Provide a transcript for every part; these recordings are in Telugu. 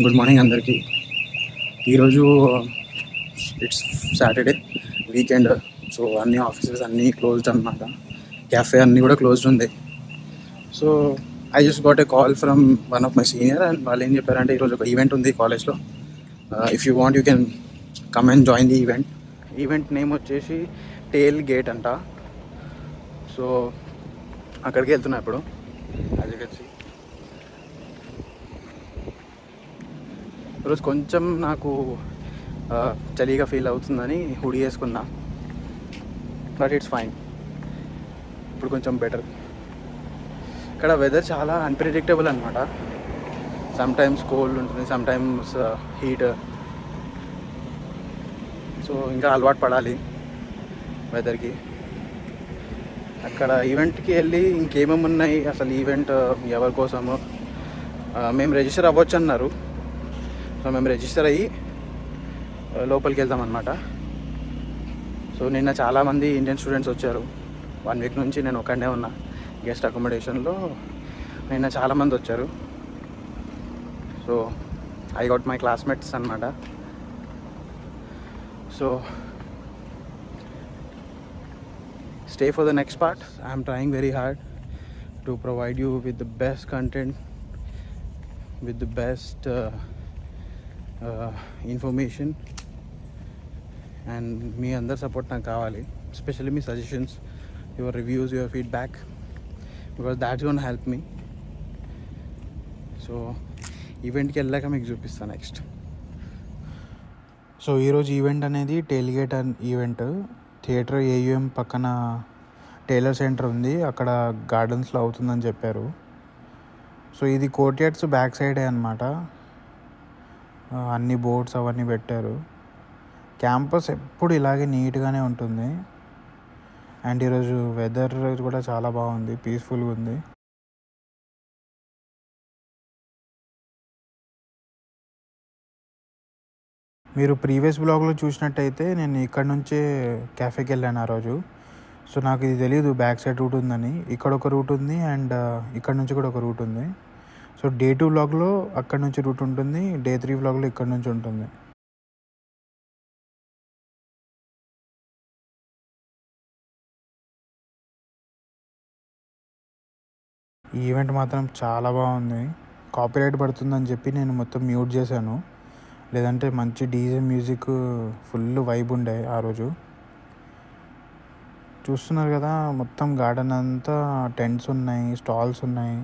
గుడ్ మార్నింగ్ అందరికీ. ఈరోజు ఇట్స్ సాటర్డే వీకెండ్, సో అన్ని ఆఫీసెస్ అన్నీ క్లోజ్డ్ అనమాట. క్యాఫే అన్నీ కూడా క్లోజ్డ్ ఉంది. So I just got a call from one of my senior and వాళ్ళు ఏం చెప్పారంటే ఈరోజు ఒక ఈవెంట్ ఉంది కాలేజ్లో. If you want you can come and join the event. Event name వచ్చేసి టేల్ గేట్ అంట. సో అక్కడికి వెళ్తున్నా ఇప్పుడు. యాజ్ యూ కెన్ సీ ఈరోజు కొంచెం నాకు చలిగా ఫీల్ అవుతుందని హుడీ వేసుకున్నా, బట్ ఇట్స్ ఫైన్. ఇప్పుడు కొంచెం బెటర్. ఇక్కడ వెదర్ చాలా అన్ప్రెడిక్టబుల్ అనమాట. సమ్టైమ్స్ కోల్డ్ ఉంటుంది, సమ్టైమ్స్ హీట్. సో ఇంకా అలవాటు పడాలి వెదర్కి. అక్కడ ఈవెంట్కి వెళ్ళి ఇంకేమేమి ఉన్నాయి, అసలు ఈవెంట్ ఎవరి కోసము, మేము రిజిస్టర్ అవ్వచ్చు అన్నారు. సో మేము రిజిస్టర్ అయ్యి లోపలికి వెళ్తాం అన్నమాట. సో నిన్న చాలామంది ఇండియన్ స్టూడెంట్స్ వచ్చారు. 1 వీక్ నుంచి నేను ఒక్కడే ఉన్నా గెస్ట్ అకామిడేషన్లో. నిన్న చాలామంది వచ్చారు. So I got my classmates అన్నమాట. So stay for the next part. I am trying very hard to provide you with the best content, with the best information, and మీ అందరి సపోర్ట్ నాకు కావాలి. ఎస్పెషల్లీ మీ suggestions, your reviews, your feedback, because that's gonna help me. So ఈవెంట్కి వెళ్ళాక మీకు చూపిస్తాను నెక్స్ట్. సో ఈరోజు ఈవెంట్ అనేది tailgate event. Theatre AUM పక్కన టైలర్ సెంటర్ ఉంది, అక్కడ గార్డెన్స్లో అవుతుందని చెప్పారు. సో ఇది కోర్ట్యార్డ్స్ బ్యాక్ సైడే అనమాట. అన్ని బోర్డ్స్ అవన్నీ పెట్టారు. క్యాంపస్ ఎప్పుడు ఇలాగే నీట్గానే ఉంటుంది. అండ్ ఈరోజు వెదర్ కూడా చాలా బాగుంది, పీస్ఫుల్గా ఉంది. మీరు ప్రీవియస్ బ్లాగ్లో చూసినట్టయితే నేను ఇక్కడ నుంచే క్యాఫేకి వెళ్ళాను ఆ రోజు. సో నాకు ఇది తెలియదు బ్యాక్ సైడ్ రూట్ ఉందని. ఇక్కడ ఒక రూట్ ఉంది అండ్ ఇక్కడ నుంచి కూడా ఒక రూట్ ఉంది. సో డే 2 వ్లాగ్లో అక్కడ నుంచి రూట్ ఉంటుంది, డే 3 వ్లాగ్లో ఇక్కడ నుంచి ఉంటుంది. ఈ ఈవెంట్ మాత్రం చాలా బాగుంది. కాపీరైట్ పడుతుందని చెప్పి నేను మొత్తం మ్యూట్ చేశాను, లేదంటే మంచి డీజే మ్యూజిక్ ఫుల్ వైబ్ ఉండే ఆ రోజు. చూస్తున్నారు కదా, మొత్తం గార్డెన్ అంతా టెంట్స్ ఉన్నాయి, స్టాల్స్ ఉన్నాయి,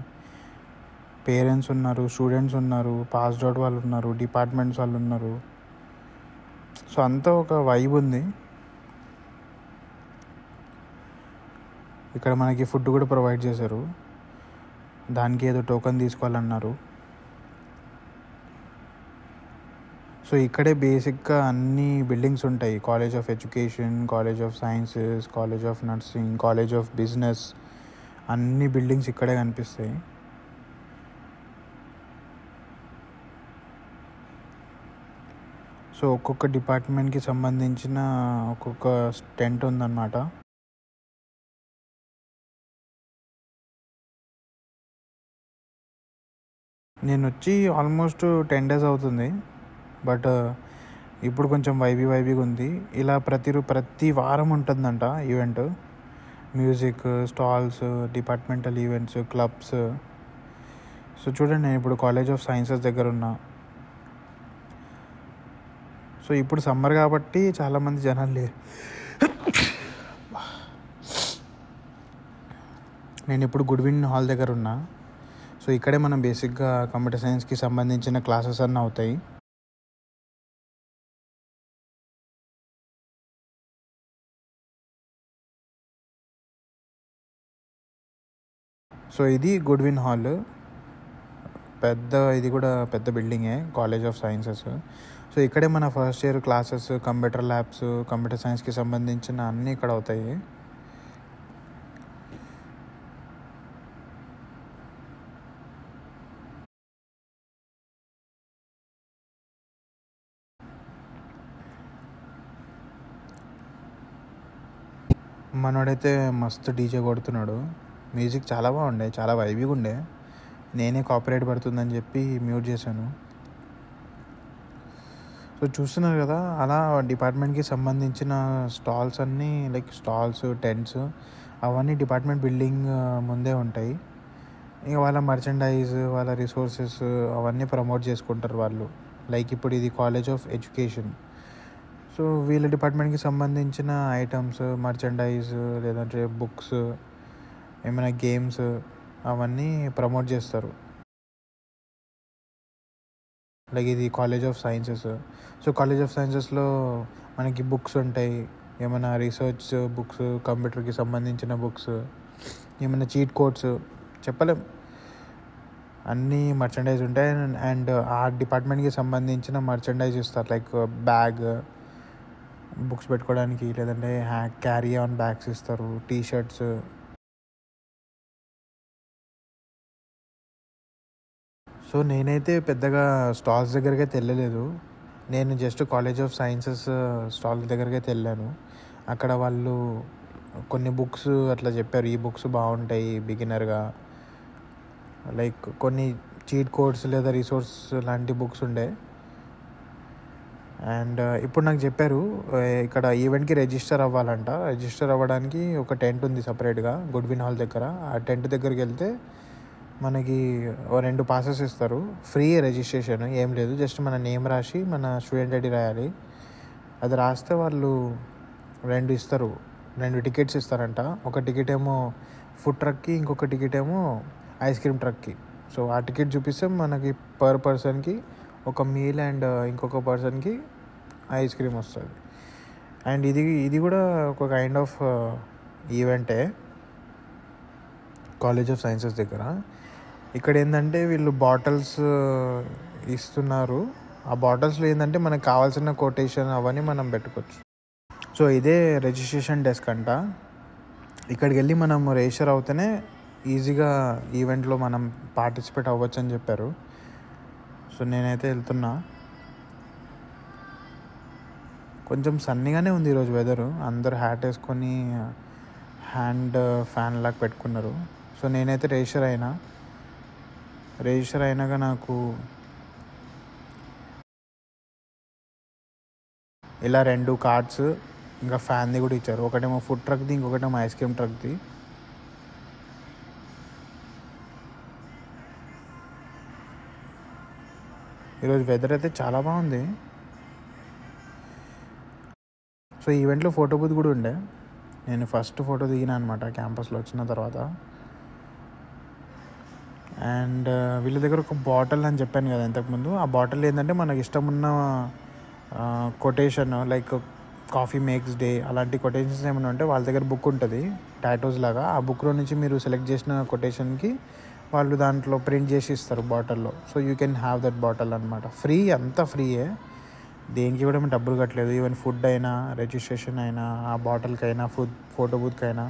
పేరెంట్స్ ఉన్నారు, స్టూడెంట్స్ ఉన్నారు, పాస్డ్ అవుట్ వాళ్ళు ఉన్నారు, డిపార్ట్మెంట్స్ వాళ్ళు ఉన్నారు. సో అంతా ఒక వైబ్ ఉంది. ఇక్కడ మనకి ఫుడ్ కూడా ప్రొవైడ్ చేశారు. దానికి ఏదో టోకెన్ తీసుకోవాలన్నారు. సో ఇక్కడే బేసిక్గా అన్ని బిల్డింగ్స్ ఉంటాయి. College of education, college of sciences, college of nursing, college of business, అన్ని బిల్డింగ్స్ ఇక్కడే కనిపిస్తాయి. సో ఒక్కొక్క డిపార్ట్మెంట్కి సంబంధించిన ఒక్కొక్క టెంట్ ఉందన్నమాట. నేను వచ్చి ఆల్మోస్ట్ 10 days అవుతుంది, బట్ ఇప్పుడు కొంచెం వైబీగా ఉంది. ఇలా ప్రతి వారం ఉంటుందంట event. Music, stalls, departmental events, clubs. So చూడండి, నేను ఇప్పుడు కాలేజ్ ఆఫ్ సైన్సెస్ దగ్గర ఉన్నా. సో ఇప్పుడు సమ్మర్ కాబట్టి చాలామంది జనాలు లేరు. నేను ఇప్పుడు గుడ్విన్ హాల్ దగ్గర ఉన్నా. సో ఇక్కడే మనం బేసిక్గా కంప్యూటర్ సైన్స్కి సంబంధించిన క్లాసెస్ అన్నీ అవుతాయి. సో ఇది గుడ్విన్ హాల్. ఇది కూడా పెద్ద బిల్డింగే, కాలేజ్ ఆఫ్ సైన్సెస్. సో ఇక్కడే మన first year classes, computer labs, computer సైన్స్కి సంబంధించిన అన్నీ ఇక్కడ అవుతాయి. మనోడైతే మస్తు డీజే కొడుతున్నాడు. మ్యూజిక్ చాలా బాగుండే, చాలా వైబీగా ఉండే. నేనే కాపీరైట్ పడుతుందని చెప్పి మ్యూట్ చేశాను. సో చూస్తున్నారు కదా, అలా డిపార్ట్మెంట్కి సంబంధించిన స్టాల్స్ అన్నీ, లైక్ స్టాల్స్, టెంట్స్ అవన్నీ డిపార్ట్మెంట్ బిల్డింగ్ ముందే ఉంటాయి. ఇక వాళ్ళ మర్చెండైజ్, వాళ్ళ రిసోర్సెస్ అవన్నీ ప్రమోట్ చేసుకుంటారు వాళ్ళు. లైక్ ఇప్పుడు ఇది కాలేజ్ ఆఫ్ ఎడ్యుకేషన్, సో వీళ్ళ డిపార్ట్మెంట్కి సంబంధించిన ఐటమ్స్, మర్చెండైజ్, లేదంటే బుక్స్, ఏమైనా గేమ్స్ అవన్నీ ప్రమోట్ చేస్తారు. లైక్ ఇది college of sciences. So college of సైన్సెస్లో మనకి బుక్స్ ఉంటాయి, ఏమైనా రీసెర్చ్ బుక్స్, కంప్యూటర్కి సంబంధించిన బుక్స్, ఏమైనా చీట్ కోడ్స్, చెప్పలేం, అన్నీ మర్చెండైజ్ ఉంటాయి. అండ్ ఆ డిపార్ట్మెంట్కి సంబంధించిన మర్చెండైజ్ ఇస్తారు, లైక్ బ్యాగ్, బుక్స్ పెట్టుకోవడానికి, లేదంటే క్యారీ ఆన్ బ్యాగ్స్ ఇస్తారు, టీషర్ట్స్. సో నేనైతే పెద్దగా స్టాల్స్ దగ్గరికి అయితే వెళ్ళలేదు. నేను just college of sciences stall దగ్గరికి అయితే వెళ్ళాను. అక్కడ వాళ్ళు కొన్ని బుక్స్ అట్లా చెప్పారు, ఈ బుక్స్ బాగుంటాయి బిగినర్గా, లైక్ కొన్ని చీట్ కోడ్స్ లేదా రిసోర్స్ లాంటి బుక్స్ ఉండే. అండ్ ఇప్పుడు నాకు చెప్పారు ఇక్కడ ఈవెంట్కి రిజిస్టర్ అవ్వాలంట. రిజిస్టర్ అవ్వడానికి ఒక టెంట్ ఉంది సపరేట్గా గుడ్విన్ హాల్ దగ్గర. ఆ టెంట్ దగ్గరికి వెళ్తే మనకి 2 పాసెస్ ఇస్తారు. ఫ్రీ రిజిస్ట్రేషన్, ఏం లేదు, జస్ట్ మన నేమ్ రాసి మన స్టూడెంట్ ఐడి రాయాలి. అది రాస్తే వాళ్ళు 2 ఇస్తారు, 2 టికెట్స్ ఇస్తారంట. ఒక టికెట్ ఏమో ఫుడ్ ట్రక్కి, ఇంకొక టికెట్ ఏమో ఐస్ క్రీమ్ ట్రక్కి. సో ఆ టికెట్ చూపిస్తే మనకి పర్ పర్సన్కి ఒక మీల్ అండ్ ఇంకొక పర్సన్కి ఐస్ క్రీమ్ వస్తుంది. అండ్ ఇది కూడా ఒక కైండ్ ఆఫ్ ఈవెంటే కాలేజ్ ఆఫ్ సైన్సెస్ దగ్గర. ఇక్కడ ఏంటంటే వీళ్ళు బాటిల్స్ ఇస్తున్నారు. ఆ బాటిల్స్లో ఏంటంటే మనకు కావాల్సిన కొటేషన్ అవన్నీ మనం పెట్టుకోవచ్చు. సో ఇదే రిజిస్ట్రేషన్ డెస్క్ అంట. ఇక్కడికి వెళ్ళి మనం రిజిస్టర్ అవుతేనే ఈజీగా ఈవెంట్లో మనం పార్టిసిపేట్ అవ్వచ్చు అని చెప్పారు. సో నేనైతే వెళ్తున్నా. కొంచెం సన్నీగానే ఉంది ఈరోజు వెదరు. అందరూ హ్యాట్ వేసుకొని హ్యాండ్ ఫ్యాన్ లాగా పెట్టుకున్నారు. సో నేనైతే రిజిస్టర్ అయినాక నాకు ఇలా 2 కార్డ్స్ ఇంకా ఫ్యాన్ది కూడా ఇచ్చారు. ఒకటేమో ఫుడ్ ట్రక్ది, ఇంకొకటేమో ఐస్ క్రీమ్ ట్రక్ది. ఈరోజు వెదర్ అయితే చాలా బాగుంది. సో ఈవెంట్లో ఫోటో బూత్ కూడా ఉండే. నేను ఫస్ట్ ఫోటో దిగిన అనమాట క్యాంపస్లో వచ్చిన తర్వాత. అండ్ వీళ్ళ దగ్గర ఒక బాటిల్ అని చెప్పాను కదా ఇంతకుముందు. ఆ బాటిల్ ఏంటంటే మనకి ఇష్టం ఉన్న quotation, like coffee makes day అలాంటి కొటేషన్స్ ఏమైనా ఉంటే వాళ్ళ దగ్గర బుక్ ఉంటుంది టాటోస్ లాగా. ఆ బుక్లో నుంచి మీరు సెలెక్ట్ చేసిన కొటేషన్కి వాళ్ళు దాంట్లో ప్రింట్ చేసి ఇస్తారు బాటిల్లో. So you can have that bottle అనమాట. ఫ్రీ, అంతా ఫ్రీయే, దేనికి కూడా మేము డబ్బులు కట్టలేదు. ఈవెన్ ఫుడ్ అయినా, రిజిస్ట్రేషన్ అయినా, ఆ బాటిల్కైనా, ఫోటో బూత్కైనా.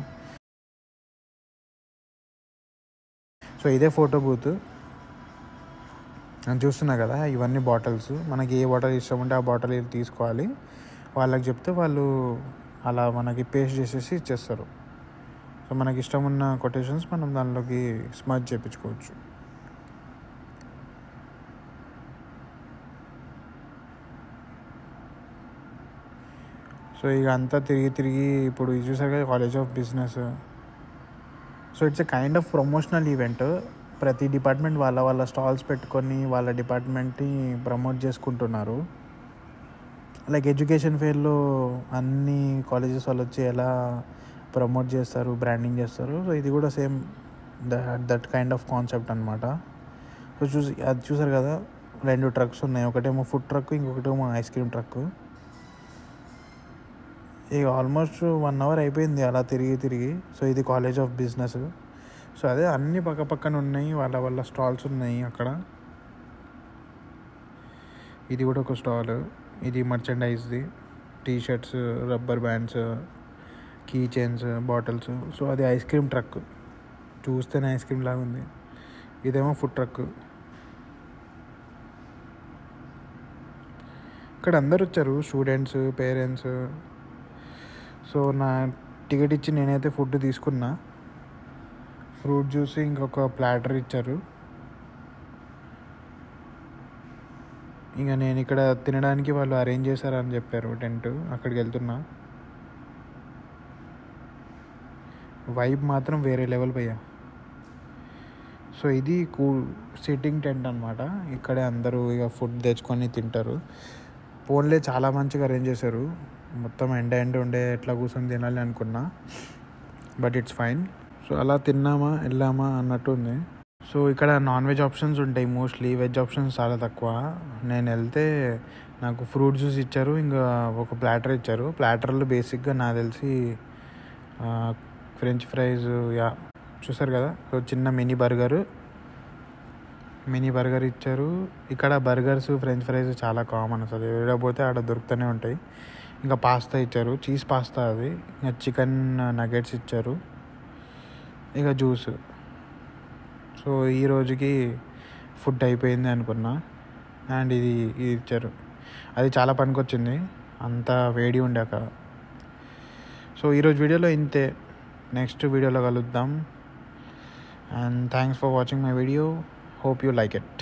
సో ఇదే ఫోటో బూత్. నేను చూస్తున్నా కదా, ఇవన్నీ బాటిల్స్. మనకి ఏ బాటిల్ ఇష్టం ఉంటే ఆ బాటిల్ తీసుకోవాలి. వాళ్ళకి చెప్తే వాళ్ళు అలా మనకి పేస్ట్ చేసేసి ఇచ్చేస్తారు. సో మనకి ఇష్టం ఉన్న కొటేషన్స్ మనం దానిలోకి స్మర్జ్ చేయించుకోవచ్చు. సో ఇక అంతా తిరిగి ఇప్పుడు ఇది చూసారు కదా college of business. So it's a kind of promotional event. ప్రతి డిపార్ట్మెంట్ వాళ్ళ స్టాల్స్ పెట్టుకొని వాళ్ళ డిపార్ట్మెంట్ని ప్రమోట్ చేసుకుంటున్నారు. లైక్ ఎడ్యుకేషన్ ఫెయిర్లో అన్ని కాలేజెస్ వాళ్ళు వచ్చి ఎలా ప్రమోట్ చేస్తారు, బ్రాండింగ్ చేస్తారు. సో ఇది కూడా same that kind of concept అనమాట. సో అది చూసారు కదా, 2 ట్రక్స్ ఉన్నాయి. ఒకటేమో ఫుడ్ ట్రక్, ఇంకొకటేమో ఐస్ క్రీమ్ ట్రక్. ఇక ఆల్మోస్ట్ 1 అవర్ అయిపోయింది అలా తిరిగి. సో ఇది కాలేజ్ ఆఫ్ బిజినెస్. సో అదే అన్నీ పక్కన ఉన్నాయి, వాళ్ళ స్టాల్స్ ఉన్నాయి అక్కడ. ఇది కూడా ఒక స్టాల్. ఇది మర్చెండైజ్ది, T-shirts, rubber bands, key chains, bottles. So అది ఐస్ క్రీమ్ ట్రక్, చూస్తేనే ఐస్ క్రీమ్ లాగా ఉంది. ఇదేమో ఫుడ్ ట్రక్. ఇక్కడ అందరు వచ్చారు, స్టూడెంట్స్, పేరెంట్స్. సో నా టికెట్ ఇచ్చి నేనైతే ఫుడ్ తీసుకున్నా. ఫ్రూట్ జ్యూస్, ఇంకొక ప్లాటర్ ఇచ్చారు. ఇంకా నేను ఇక్కడ తినడానికి వాళ్ళు అరేంజ్ చేశారని చెప్పారు టెంట్, అక్కడికి వెళ్తున్నా. వైబ్ మాత్రం వేరే లెవెల్ భయ్యా. సో ఇది సిట్టింగ్ టెంట్ అనమాట. ఇక్కడే అందరూ ఇక ఫుడ్ తెచ్చుకొని తింటారు. ఫోన్లే చాలా మంచిగా అరేంజ్ చేశారు. మొత్తం ఎండ ఉండే ఎట్లా కూర్చొని తినాలి అనుకున్నా, బట్ ఇట్స్ ఫైన్. సో అలా తిన్నామా వెళ్ళామా అన్నట్టు ఉంది. సో ఇక్కడ నాన్ వెజ్ ఆప్షన్స్ ఉంటాయి మోస్ట్లీ, వెజ్ ఆప్షన్స్ చాలా తక్కువ. నేను వెళ్తే నాకు ఫ్రూట్ జ్యూస్ ఇచ్చారు, ఇంకా ఒక ప్లాటర్ ఇచ్చారు. ప్లాటర్లో బేసిక్గా నాకు తెలిసి ఫ్రెంచ్ ఫ్రైస్ చూసారు కదా. సో చిన్న మినీ బర్గర్ ఇచ్చారు. ఇక్కడ బర్గర్స్ ఫ్రెంచ్ ఫ్రైస్ చాలా కామన్, అసలు ఏడపోతే ఆడ దొరుకుతూనే ఉంటాయి. ఇంకా పాస్తా ఇచ్చారు, చీజ్ పాస్తా అది. ఇంకా చికెన్ నగెట్స్ ఇచ్చారు, ఇక జ్యూస్. సో ఈ రోజుకి ఫుడ్ అయిపోయింది అనుకున్నా. అండ్ ఇది ఇచ్చారు, అది చాలా పనికొచ్చింది, అంత వేడి ఉండాక. సో ఈరోజు వీడియోలో ఇంతే, నెక్స్ట్ వీడియోలో కలుద్దాం. And thanks for watching my video, hope you like it.